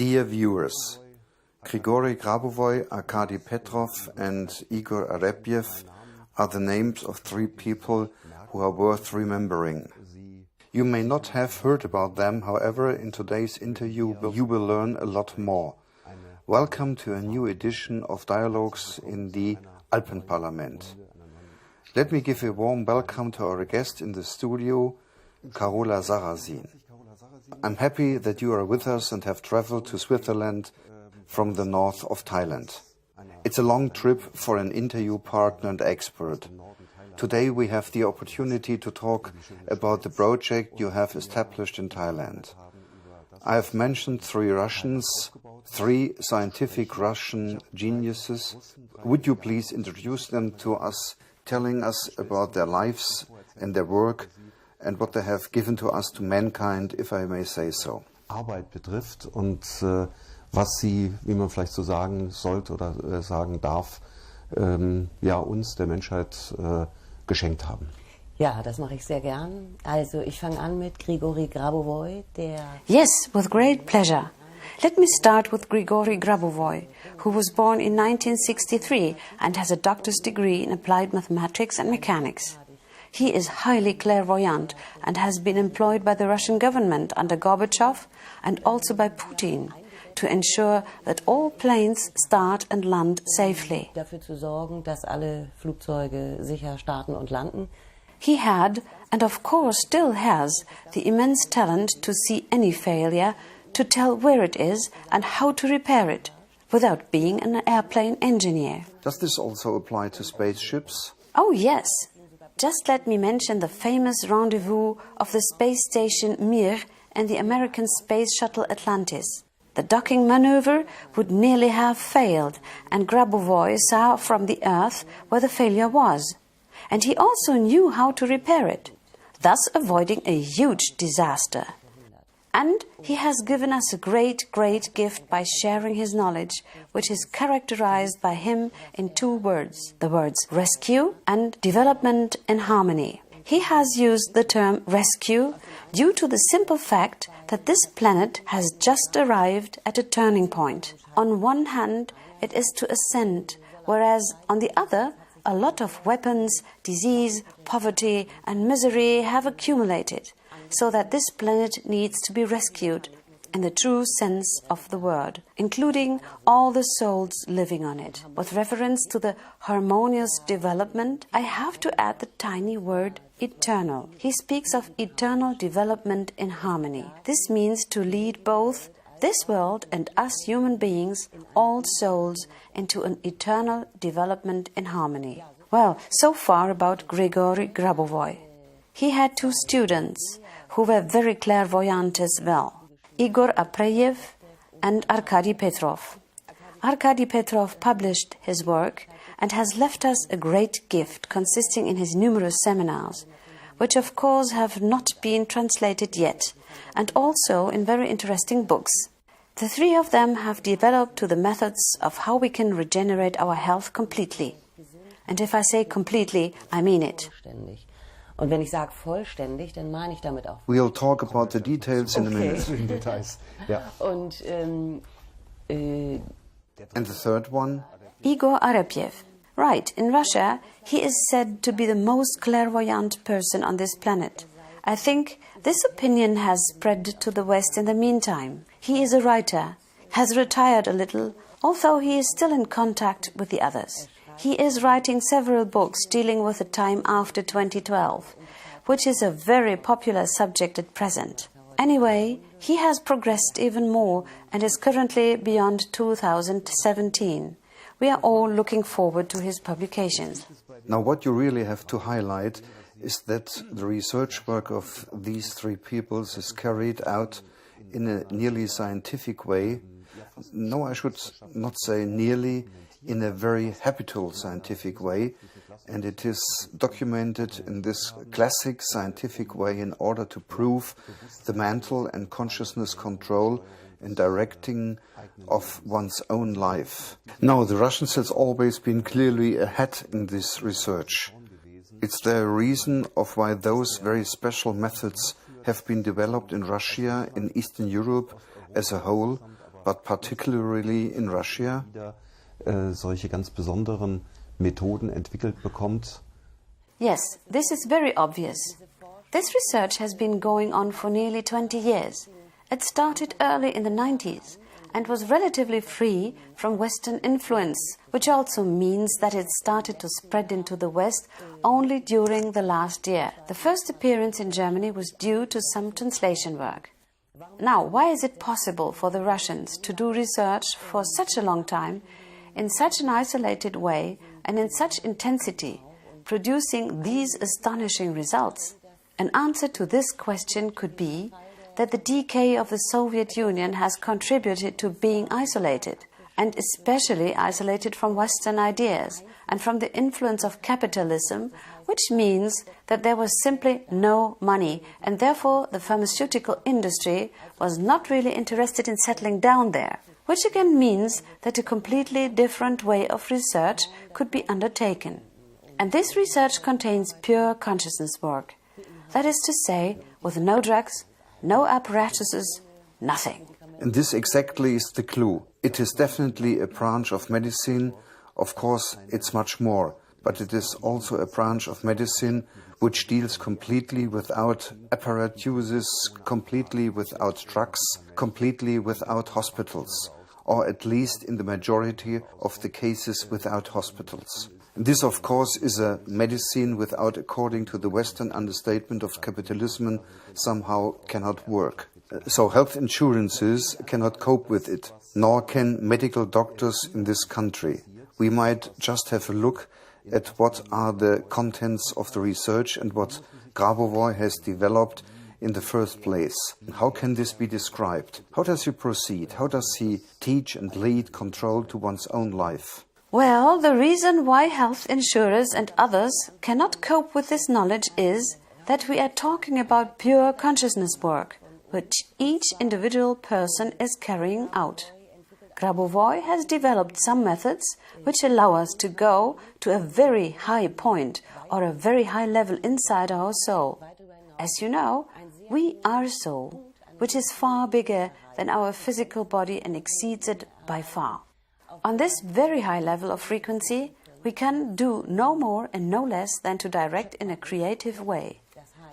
Dear viewers, Grigori Grabovoi, Arkady Petrov and Igor Arepyev are the names of three people who are worth remembering. You may not have heard about them, however, in today's interview you will learn a lot more. Welcome to a new edition of Dialogues in the Alpenparlament. Let me give a warm welcome to our guest in the studio, Carola Sarrazin. I'm happy that you are with us and have traveled to Switzerland from the north of Thailand. It's a long trip for an interview partner and expert. Today we have the opportunity to talk about the project you have established in Thailand. I have mentioned three Russians, three scientific Russian geniuses. Would you please introduce them to us, telling us about their lives and their work and what they have given to us, to mankind, if I may say so. Arbeit betrifft und was sie, wie man vielleicht so sagen sollte oder sagen darf, ja, uns, der Menschheit, geschenkt haben. Ja, das mache ich sehr gern. Also ich fange an mit Grigori Grabovoi, der... Yes, with great pleasure. Let me start with Grigori Grabovoi, who was born in 1963 and has a doctor's degree in applied mathematics and mechanics. He is highly clairvoyant and has been employed by the Russian government under Gorbachev and also by Putin to ensure that all planes start and land safely. Dafür zu sorgen, dass alle Flugzeuge sicher starten und landen. He had, and of course still has, the immense talent to see any failure, to tell where it is and how to repair it, without being an airplane engineer. Does this also apply to spaceships? Oh yes. Just let me mention the famous rendezvous of the space station Mir and the American space shuttle Atlantis. The docking maneuver would nearly have failed, and Grabovoi saw from the Earth where the failure was. And he also knew how to repair it, thus avoiding a huge disaster. And he has given us a great gift by sharing his knowledge, which is characterized by him in two words, the words rescue and development in harmony. He has used the term rescue due to the simple fact that this planet has just arrived at a turning point. On one hand, it is to ascend, whereas on the other, a lot of weapons, disease, poverty and misery have accumulated, so that this planet needs to be rescued in the true sense of the word, including all the souls living on it. With reference to the harmonious development, I have to add the tiny word eternal. He speaks of eternal development in harmony. This means to lead both this world and us human beings, all souls, into an eternal development in harmony. Well, so far about Grigori Grabovoi. He had two students who were very clairvoyant as well, Igor Arepyev and Arkady Petrov. Arkady Petrov published his work and has left us a great gift consisting in his numerous seminars, which of course have not been translated yet, and also in very interesting books. The three of them have developed to the methods of how we can regenerate our health completely. And if I say completely, I mean it. Und wenn ich sage vollständig, dann meine ich damit auch. We'll talk about the details in a minute. Details. Ja. Und And the third one? Igor Arepyev. Right, in Russia, he is said to be the most clairvoyant person on this planet. I think this opinion has spread to the West in the meantime. He is a writer, has retired a little, although he is still in contact with the others. He is writing several books dealing with the time after 2012, which is a very popular subject at present. Anyway, he has progressed even more and is currently beyond 2017. We are all looking forward to his publications. Now, what you really have to highlight is that the research work of these three peoples is carried out in a nearly scientific way. No, I should not say nearly, in a very habitual scientific way, and it is documented in this classic scientific way in order to prove the mental and consciousness control and directing of one's own life. Now, the Russians has always been clearly ahead in this research. Is there a reason of why those very special methods have been developed in Russia, in Eastern Europe as a whole, but particularly in Russia? Solche ganz besonderen Methoden entwickelt bekommt. Yes, this is very obvious. This research has been going on for nearly 20 years. It started early in the 90s and was relatively free from Western influence, which also means that it started to spread into the West only during the last year. The first appearance in Germany was due to some translation work. Now, why is it possible for the Russians to do research for such a long time, in such an isolated way and in such intensity, producing these astonishing results? An answer to this question could be that the decay of the Soviet Union has contributed to being isolated, and especially isolated from Western ideas and from the influence of capitalism, which means that there was simply no money, and therefore the pharmaceutical industry was not really interested in settling down there, which again means that a completely different way of research could be undertaken. And this research contains pure consciousness work. That is to say, with no drugs, no apparatuses, nothing. And this exactly is the clue. It is definitely a branch of medicine. Of course, it's much more. But it is also a branch of medicine which deals completely without apparatuses, completely without drugs, completely without hospitals, or at least in the majority of the cases without hospitals. And this, of course, is a medicine without, according to the Western understatement of capitalism, somehow cannot work. So health insurances cannot cope with it, nor can medical doctors in this country. We might just have a look at what are the contents of the research and what Grabovoi has developed in the first place. How can this be described? How does he proceed? How does he teach and lead control to one's own life? Well, the reason why health insurers and others cannot cope with this knowledge is that we are talking about pure consciousness work, which each individual person is carrying out. Grabovoi has developed some methods which allow us to go to a very high point or a very high level inside our soul. As you know, we are soul, which is far bigger than our physical body and exceeds it by far. On this very high level of frequency, we can do no more and no less than to direct in a creative way.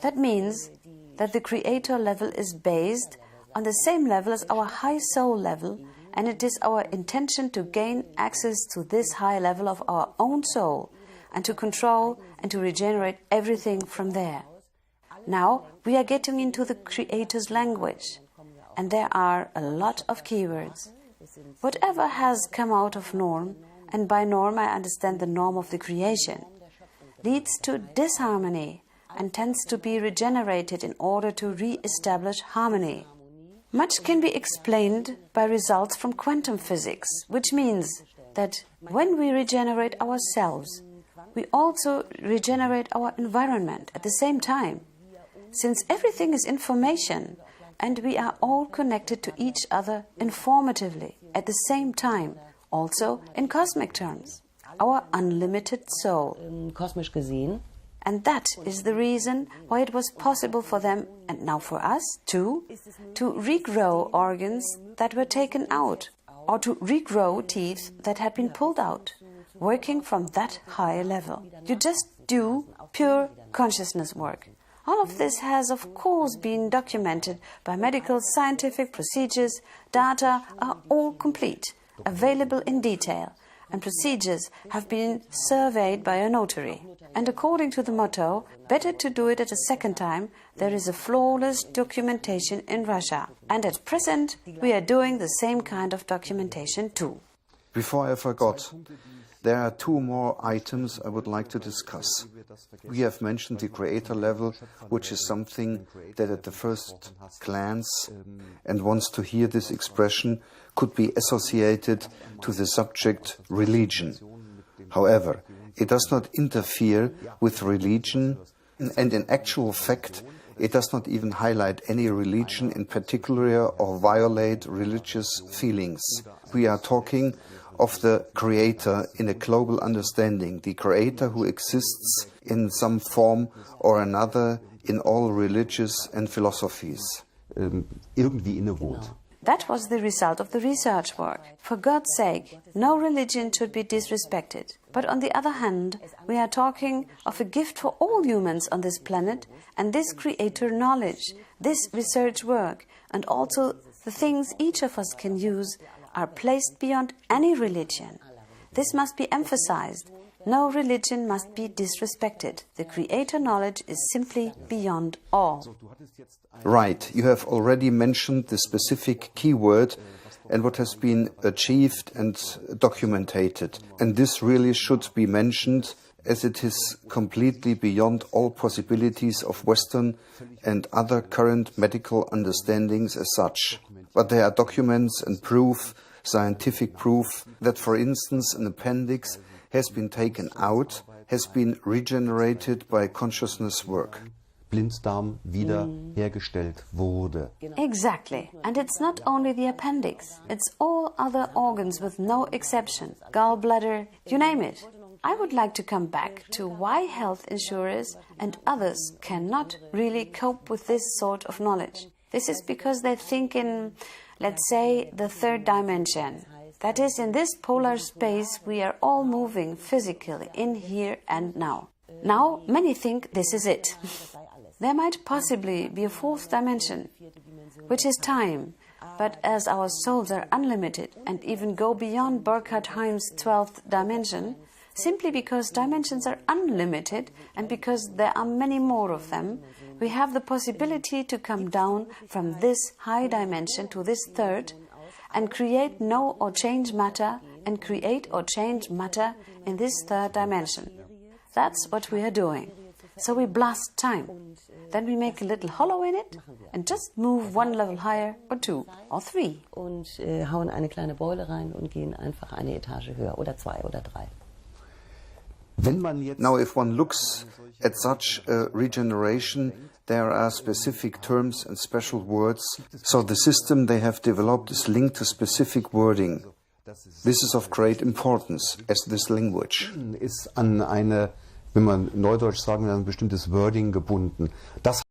That means that the creator level is based on the same level as our high soul level, and it is our intention to gain access to this high level of our own soul and to control and to regenerate everything from there. Now we are getting into the creator's language, and there are a lot of keywords. Whatever has come out of norm, and by norm I understand the norm of the creation, leads to disharmony and tends to be regenerated in order to re-establish harmony. Much can be explained by results from quantum physics, which means that when we regenerate ourselves, we also regenerate our environment at the same time. Since everything is information, and we are all connected to each other informatively at the same time, also in cosmic terms, our unlimited soul. Kosmisch gesehen. And that is the reason why it was possible for them, and now for us too, to regrow organs that were taken out, or to regrow teeth that had been pulled out, working from that high level. You just do pure consciousness work. All of this has, of course, been documented by medical scientific procedures. Data are all complete, available in detail, and procedures have been surveyed by a notary. And according to the motto, better to do it at a second time, there is a flawless documentation in Russia. And at present, we are doing the same kind of documentation too. Before I forgot, there are two more items I would like to discuss. We have mentioned the creator level, which is something that at the first glance, and wants to hear this expression, could be associated to the subject religion. However, it does not interfere with religion, and in actual fact, it does not even highlight any religion in particular or violate religious feelings. We are talking of the creator in a global understanding, the creator who exists in some form or another in all religions and philosophies. Irgendwie innewohnt. That was the result of the research work. For God's sake, no religion should be disrespected. But on the other hand, we are talking of a gift for all humans on this planet, and this creator knowledge, this research work, and also the things each of us can use are placed beyond any religion. This must be emphasized. No religion must be disrespected. The creator knowledge is simply beyond all. Right, you have already mentioned the specific keyword and what has been achieved and documented. And this really should be mentioned, as it is completely beyond all possibilities of Western and other current medical understandings as such. But there are documents and proof, scientific proof, that, for instance, an appendix has been taken out, has been regenerated by consciousness work. Blinddarm wieder hergestellt wurde. Exactly. And it's not only the appendix. It's all other organs with no exception. Gallbladder, you name it. I would like to come back to why health insurers and others cannot really cope with this sort of knowledge. This is because they think in, let's say, the third dimension. That is, in this polar space we are all moving physically in here and now. Now, many think this is it. There might possibly be a fourth dimension, which is time, but as our souls are unlimited and even go beyond Burkhard Heim's 12th dimension, simply because dimensions are unlimited and because there are many more of them, we have the possibility to come down from this high dimension to this third and create, know or change matter and create or change matter in this third dimension. That's what we are doing. So we blast time. Then we make a little hollow in it and just move one level higher or two or three. Und hauen eine kleine Beule rein und gehen einfach eine Etage höher oder zwei oder drei. Now, if one looks at such a regeneration, there are specific terms and special words. So the system they have developed is linked to specific wording. This is of great importance as this language. Ist an eine, wenn man neudeutsch sagen will, ein bestimmtes Wording gebunden. Das